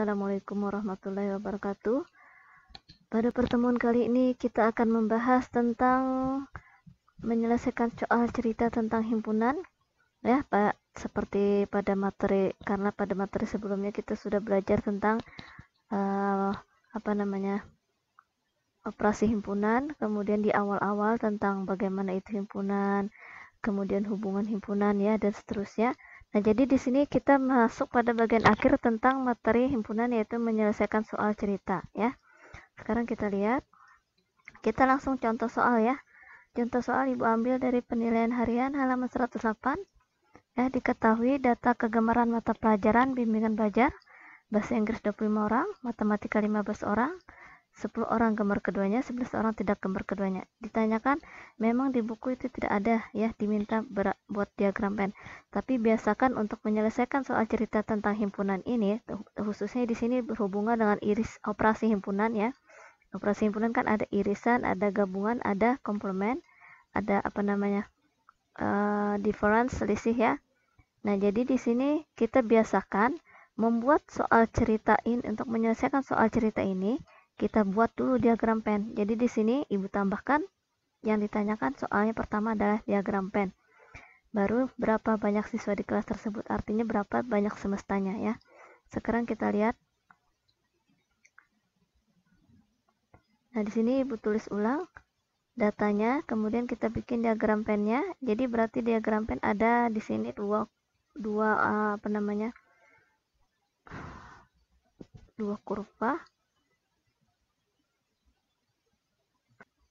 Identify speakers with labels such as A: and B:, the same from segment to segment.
A: Assalamualaikum warahmatullahi wabarakatuh. Pada pertemuan kali ini kita akan membahas tentang menyelesaikan soal cerita tentang himpunan, ya Pak. Seperti pada materi, karena pada materi sebelumnya kita sudah belajar tentang operasi himpunan, kemudian di awal-awal tentang bagaimana itu himpunan, kemudian hubungan himpunan ya dan seterusnya. Nah, jadi di sini kita masuk pada bagian akhir tentang materi himpunan, yaitu menyelesaikan soal cerita ya. Sekarang kita lihat. Kita langsung contoh soal ya. Contoh soal Ibu ambil dari penilaian harian halaman 108. Ya, diketahui data kegemaran mata pelajaran bimbingan belajar bahasa Inggris 25 orang, matematika 15 orang, 10 orang gemar keduanya, 11 orang tidak gemar keduanya. Ditanyakan, memang di buku itu tidak ada ya, diminta buat diagram pen. Tapi biasakan untuk menyelesaikan soal cerita tentang himpunan ini, khususnya di sini berhubungan dengan operasi himpunan ya. Operasi himpunan kan ada irisan, ada gabungan, ada komplement, ada difference, selisih ya. Nah, jadi di sini kita biasakan membuat soal cerita ini. Untuk menyelesaikan soal cerita ini, kita buat dulu diagram pen. Jadi di sini Ibu tambahkan yang ditanyakan soalnya pertama adalah diagram pen. Baru berapa banyak siswa di kelas tersebut, artinya berapa banyak semestanya ya. Sekarang kita lihat. Nah, di sini Ibu tulis ulang datanya, kemudian kita bikin diagram pennya. Jadi berarti diagram pen ada di sini dua kurva.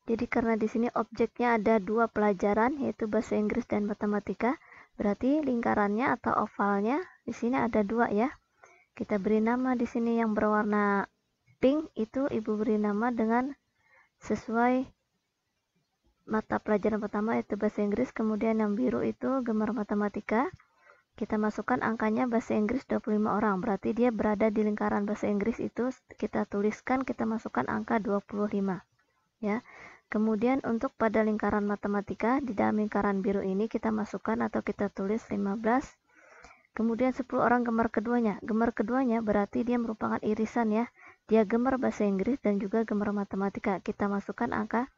A: Jadi karena di sini objeknya ada dua pelajaran, yaitu bahasa Inggris dan matematika, berarti lingkarannya atau ovalnya di sini ada dua ya. Kita beri nama di sini yang berwarna pink itu Ibu beri nama dengan sesuai mata pelajaran pertama, yaitu bahasa Inggris, kemudian yang biru itu gemar matematika. Kita masukkan angkanya bahasa Inggris 25 orang, berarti dia berada di lingkaran bahasa Inggris itu kita tuliskan, kita masukkan angka 25 ya. Kemudian untuk pada lingkaran matematika, di dalam lingkaran biru ini kita masukkan atau kita tulis 15. Kemudian 10 orang gemar keduanya. Gemar keduanya berarti dia merupakan irisan ya. Dia gemar bahasa Inggris dan juga gemar matematika. Kita masukkan angka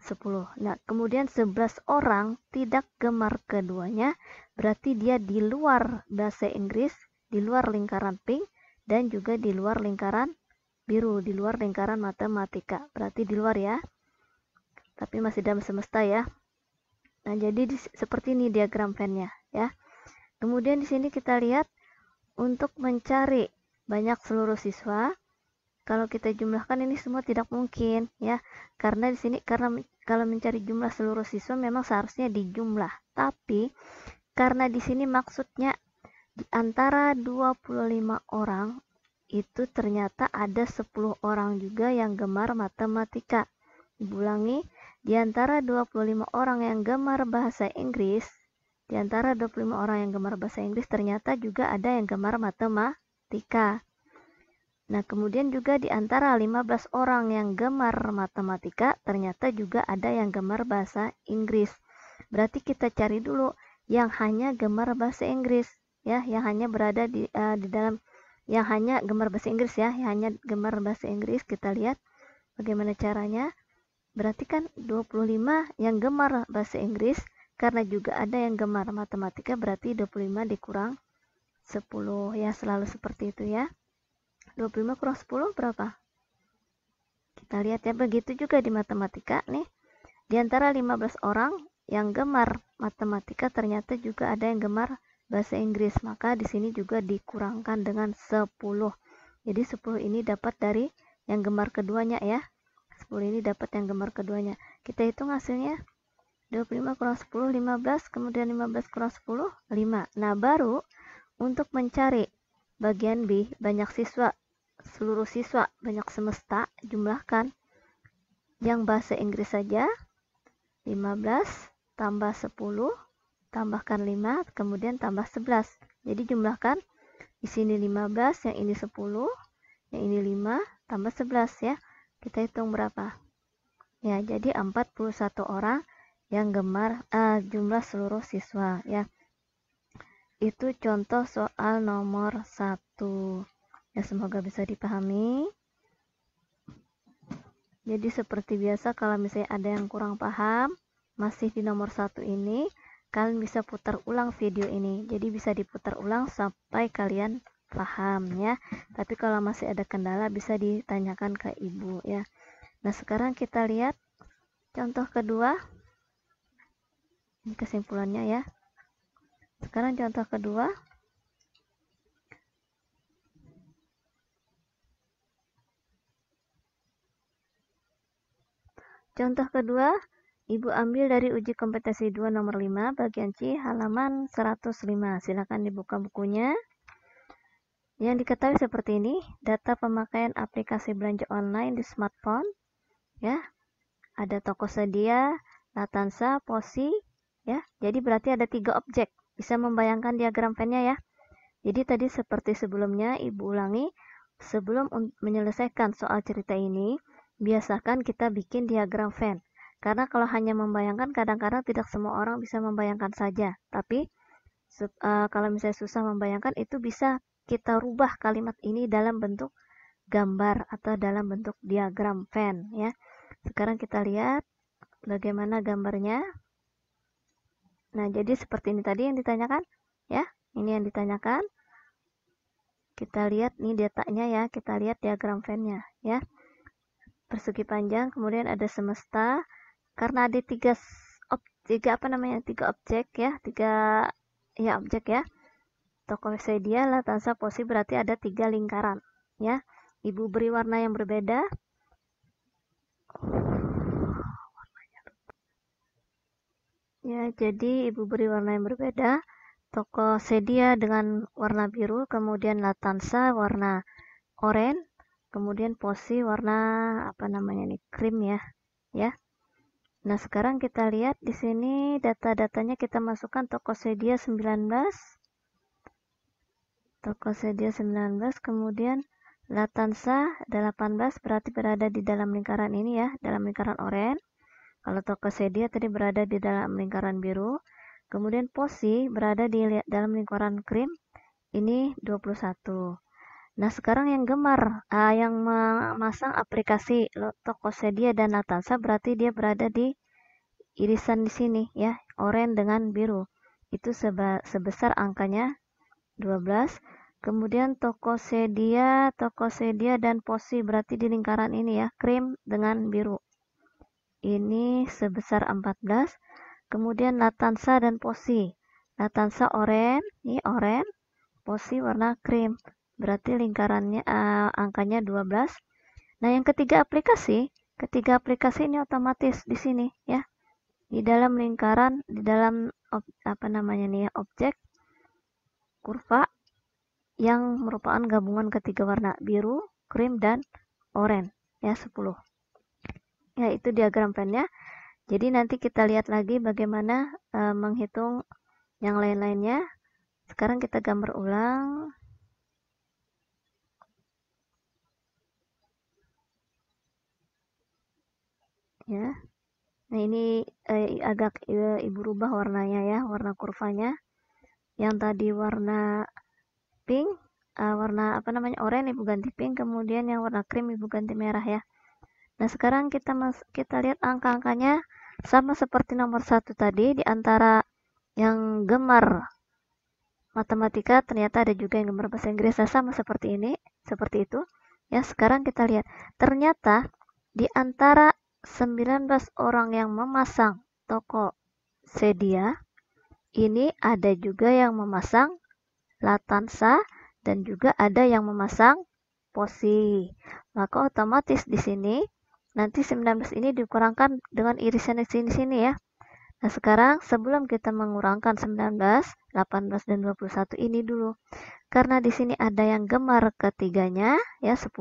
A: 10. Nah, kemudian 11 orang tidak gemar keduanya, berarti dia di luar bahasa Inggris, di luar lingkaran pink, dan juga di luar lingkaran biru, di luar lingkaran matematika. Berarti di luar ya. Tapi masih dalam semesta ya. Nah, jadi seperti ini diagram pennya ya. Kemudian di sini kita lihat untuk mencari banyak seluruh siswa. Kalau kita jumlahkan ini semua tidak mungkin ya. Karena di sini kalau mencari jumlah seluruh siswa memang seharusnya dijumlah. Tapi karena di sini maksudnya di antara 25 orang itu ternyata ada 10 orang juga yang gemar matematika. Diulangi, di antara 25 orang yang gemar bahasa Inggris, ternyata juga ada yang gemar matematika. Nah, kemudian juga di antara 15 orang yang gemar matematika, ternyata juga ada yang gemar bahasa Inggris. Berarti kita cari dulu yang hanya gemar bahasa Inggris, ya, yang hanya berada di dalam, yang hanya gemar bahasa Inggris ya, yang hanya gemar bahasa Inggris. Kita lihat bagaimana caranya. Berarti kan 25 yang gemar bahasa Inggris, karena juga ada yang gemar matematika, berarti 25 dikurang 10 ya, selalu seperti itu ya. 25 kurang 10 berapa? Kita lihat ya, begitu juga di matematika nih. Di antara 15 orang yang gemar matematika, ternyata juga ada yang gemar bahasa Inggris, maka di sini juga dikurangkan dengan 10. Jadi 10 ini dapat dari yang gemar keduanya ya. 10 ini dapat yang gemar keduanya. Kita hitung hasilnya. 25 kurang 10, 15. Kemudian 15 kurang 10, 5. Nah, baru untuk mencari bagian B, banyak siswa, seluruh siswa, banyak semesta, jumlahkan. Yang bahasa Inggris saja, 15 tambah 10, tambahkan 5, kemudian tambah 11. Jadi jumlahkan. Di sini 15, yang ini 10, yang ini 5, tambah 11 ya. Kita hitung berapa? Ya, jadi 41 orang yang gemar jumlah seluruh siswa ya. Itu contoh soal nomor 1. Ya, semoga bisa dipahami. Jadi seperti biasa, kalau misalnya ada yang kurang paham, masih di nomor 1 ini, kalian bisa putar ulang video ini. Jadi bisa diputar ulang sampai kalian paham ya. Tapi kalau masih ada kendala bisa ditanyakan ke ibu ya. Nah, sekarang kita lihat contoh kedua. Ini kesimpulannya ya. Sekarang contoh kedua. Contoh kedua, Ibu ambil dari uji kompetensi 2 nomor 5 bagian C halaman 105. Silakan dibuka bukunya. Yang diketahui seperti ini, data pemakaian aplikasi belanja online di smartphone ya. Ada Tokopedia, Latanza, Posi ya. Jadi berarti ada 3 objek. Bisa membayangkan diagram Venn-nya ya. Jadi tadi seperti sebelumnya, Ibu ulangi, sebelum menyelesaikan soal cerita ini, biasakan kita bikin diagram Venn. Karena kalau hanya membayangkan, kadang-kadang tidak semua orang bisa membayangkan saja. Tapi kalau misalnya susah membayangkan, itu bisa kita rubah kalimat ini dalam bentuk gambar atau dalam bentuk diagram Venn ya. Sekarang kita lihat bagaimana gambarnya. Nah, jadi seperti ini tadi yang ditanyakan ya. Ini yang ditanyakan. Kita lihat nih datanya ya, kita lihat diagram Venn-nya ya. Persegi panjang, kemudian ada semesta. Karena ada tiga objek ya, objek ya. Tokopedia, Latanza, Posi berarti ada 3 lingkaran ya. Ibu beri warna yang berbeda. Ya, jadi Ibu beri warna yang berbeda. Tokopedia dengan warna biru, kemudian Latanza warna oranye, kemudian Posi warna krim ya. Ya. Nah, sekarang kita lihat di sini data-datanya kita masukkan Tokopedia 19. Tokopedia 19, kemudian Latanza 18 berarti berada di dalam lingkaran ini ya, dalam lingkaran oranye. Kalau Tokopedia tadi berada di dalam lingkaran biru. Kemudian Posi berada di dalam lingkaran krim. Ini 21. Nah, sekarang yang gemar, yang memasang aplikasi Tokopedia dan Latanza berarti dia berada di irisan di sini ya, oranye dengan biru. Itu sebesar angkanya 12. Kemudian Tokopedia dan Posi berarti di lingkaran ini ya, krim dengan biru. Ini sebesar 14. Kemudian Latanza dan Posi. Latanza oranye, ini oranye, Posi warna krim. Berarti lingkarannya angkanya 12. Nah, yang ketiga aplikasi ini otomatis di sini ya. Di dalam lingkaran, di dalam objek kurva yang merupakan gabungan ketiga warna biru, krim, dan oranye ya, 10. Ya, itu diagram Venn-nya. Jadi nanti kita lihat lagi bagaimana menghitung yang lain-lainnya. Sekarang kita gambar ulang. Ya. Nah, ini agak Ibu rubah warnanya ya, warna kurvanya. Yang tadi warna pink, warna oranye Ibu ganti pink, kemudian yang warna krim Ibu ganti merah ya. Nah, sekarang kita lihat angka-angkanya sama seperti nomor 1 tadi. Di antara yang gemar matematika ternyata ada juga yang gemar bahasa Inggris. Sama seperti ini, seperti itu. Ya, sekarang kita lihat. Ternyata di antara 19 orang yang memasang Tokopedia, ini ada juga yang memasang Latanza dan juga ada yang memasang Posi. Maka otomatis di sini nanti 19 ini dikurangkan dengan irisan di sini ya. Nah, sekarang sebelum kita mengurangkan 19, 18 dan 21 ini dulu. Karena di sini ada yang gemar ketiganya ya, 10.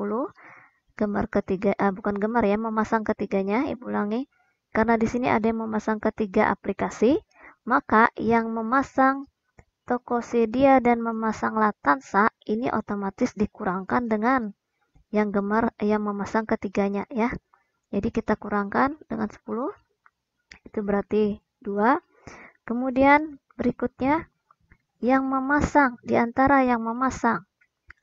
A: Gemar ketiga bukan gemar ya, memasang ketiganya, Ibu ulangi. Karena di sini ada yang memasang ketiga aplikasi, maka yang memasang Tokopedia dan memasang Latanza ini otomatis dikurangkan dengan yang gemar yang memasang ketiganya ya. Jadi kita kurangkan dengan 10. Itu berarti 2. Kemudian berikutnya yang memasang, di antara yang memasang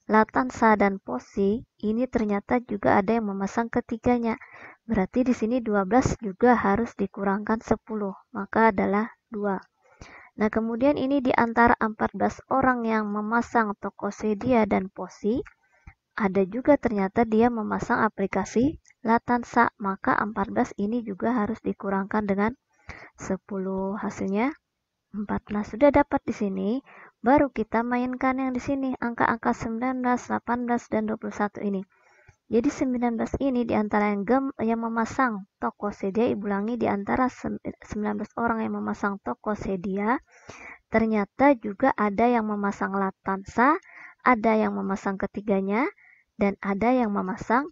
A: Latansa dan Posi ini ternyata juga ada yang memasang ketiganya. Berarti di sini 12 juga harus dikurangkan 10, maka adalah 2. Nah, kemudian ini di antara 14 orang yang memasang Tokopedia dan Posi, ada juga ternyata dia memasang aplikasi Latansa, maka 14 ini juga harus dikurangkan dengan 10. Hasilnya 14. Sudah dapat di sini, baru kita mainkan yang di sini, angka-angka 19, 18, dan 21 ini. Jadi 19 ini di antara yang memasang Tokopedia, Ibu ulangi, di antara 19 orang yang memasang Tokopedia, ternyata juga ada yang memasang Latansa, ada yang memasang ketiganya, dan ada yang memasang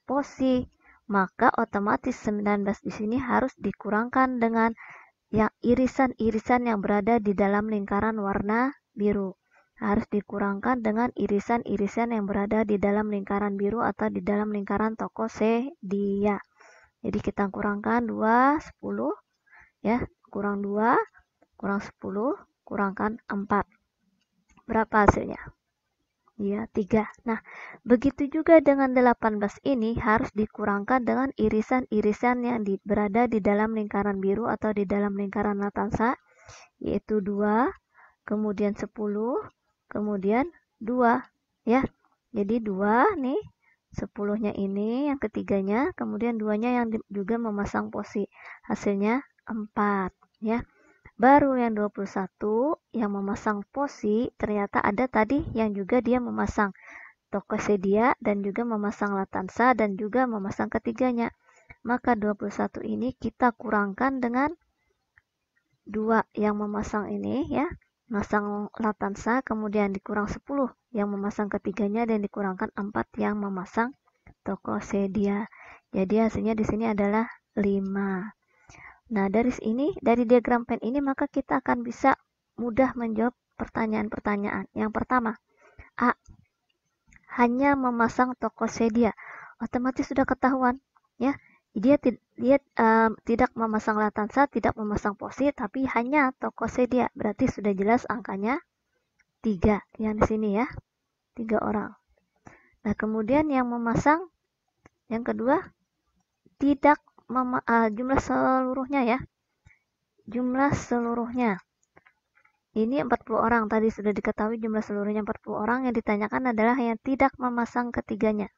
A: Posi. Maka otomatis 19 di sini harus dikurangkan dengan yang irisan-irisan yang berada di dalam lingkaran warna biru. Harus dikurangkan dengan irisan-irisan yang berada di dalam lingkaran biru atau di dalam lingkaran Tokopedia. Jadi kita kurangkan 2, 10, ya, kurang 2, kurang 10, kurangkan 4. Berapa hasilnya? Ya, 3. Nah, begitu juga dengan 18 ini harus dikurangkan dengan irisan-irisan yang berada di dalam lingkaran biru atau di dalam lingkaran Latansa, yaitu 2, kemudian 10, kemudian 2, ya. Jadi 2 nih, 10-nya ini yang ketiganya, kemudian 2-nya yang juga memasang Posi. Hasilnya 4, ya. Baru yang 21 yang memasang Posi, ternyata ada tadi yang juga dia memasang Tokopedia dan juga memasang Latansa dan juga memasang ketiganya. Maka 21 ini kita kurangkan dengan 2 yang memasang ini, ya, memasang Latansa, kemudian dikurang 10 yang memasang ketiganya dan dikurangkan 4 yang memasang Tokopedia. Jadi hasilnya di sini adalah 5. Nah, dari diagram pen ini maka kita akan bisa mudah menjawab pertanyaan-pertanyaan. Yang pertama, A. Hanya memasang Tokopedia. Otomatis sudah ketahuan, ya. Dia tidak memasang Latansa, tidak memasang Posi, tapi hanya Tokopedia. Berarti sudah jelas angkanya 3 yang di sini, ya. 3 orang. Nah, kemudian yang memasang yang kedua tidak jumlah seluruhnya, ya. Jumlah seluruhnya. Ini 40 orang. Tadi sudah diketahui jumlah seluruhnya 40 orang. Yang ditanyakan adalah yang tidak memasang ketiganya.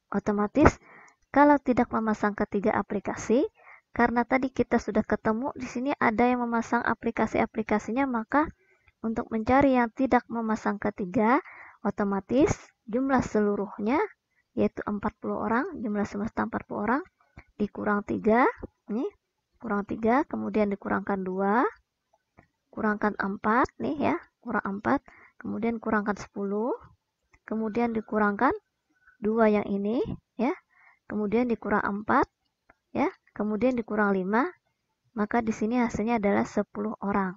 A: Otomatis kalau tidak memasang ketiga aplikasi, karena tadi kita sudah ketemu di sini ada yang memasang aplikasi-aplikasinya, maka untuk mencari yang tidak memasang ketiga, otomatis jumlah seluruhnya yaitu 40 orang, jumlah semesta 40 orang dikurang 3, nih, kurang 3, kemudian dikurangkan 2, kurangkan 4, nih, ya, kurang 4, kemudian kurangkan 10, kemudian dikurangkan 2 yang ini, ya, kemudian dikurang 4, ya, kemudian dikurang 5, maka di sini hasilnya adalah 10 orang.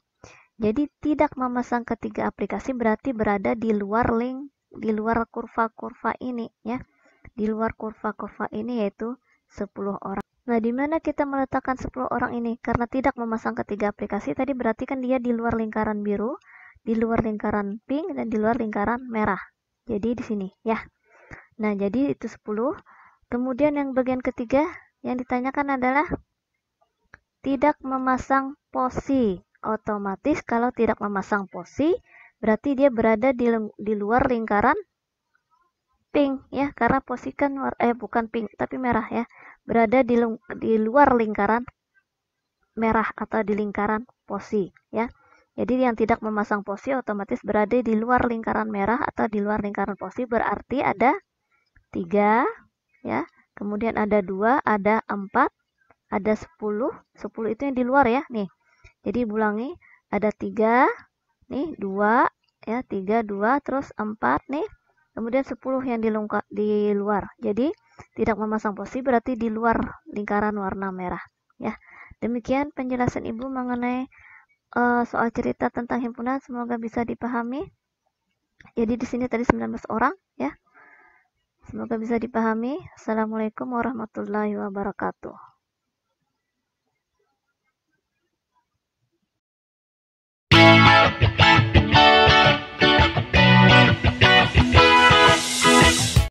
A: Jadi tidak memasang ketiga aplikasi berarti berada di luar di luar kurva-kurva ini, ya. Di luar kurva-kurva ini yaitu 10 orang. Nah, di mana kita meletakkan 10 orang ini? Karena tidak memasang ketiga aplikasi, tadi berarti kan dia di luar lingkaran biru, di luar lingkaran pink, dan di luar lingkaran merah. Jadi di sini, ya. Nah, jadi itu 10. Kemudian yang bagian ketiga yang ditanyakan adalah tidak memasang Posi. Otomatis kalau tidak memasang Posi, berarti dia berada di luar lingkaran pink, ya, karena Posi kan bukan pink tapi merah, ya, berada di luar lingkaran merah atau di lingkaran Posi, ya. Jadi yang tidak memasang Posi otomatis berada di luar lingkaran merah atau di luar lingkaran Posi, berarti ada 3, ya, kemudian ada 2, ada 4, ada 10 itu yang di luar, ya, nih. Jadi ulangi, ada 3, nih, 2, ya, 3, 2, terus 4, nih, kemudian 10 yang di luar. Jadi tidak memasang Posi berarti di luar lingkaran warna merah, ya. Demikian penjelasan Ibu mengenai soal cerita tentang himpunan, semoga bisa dipahami. Jadi di sini tadi 19 orang, ya. Semoga bisa dipahami. Assalamualaikum warahmatullahi wabarakatuh.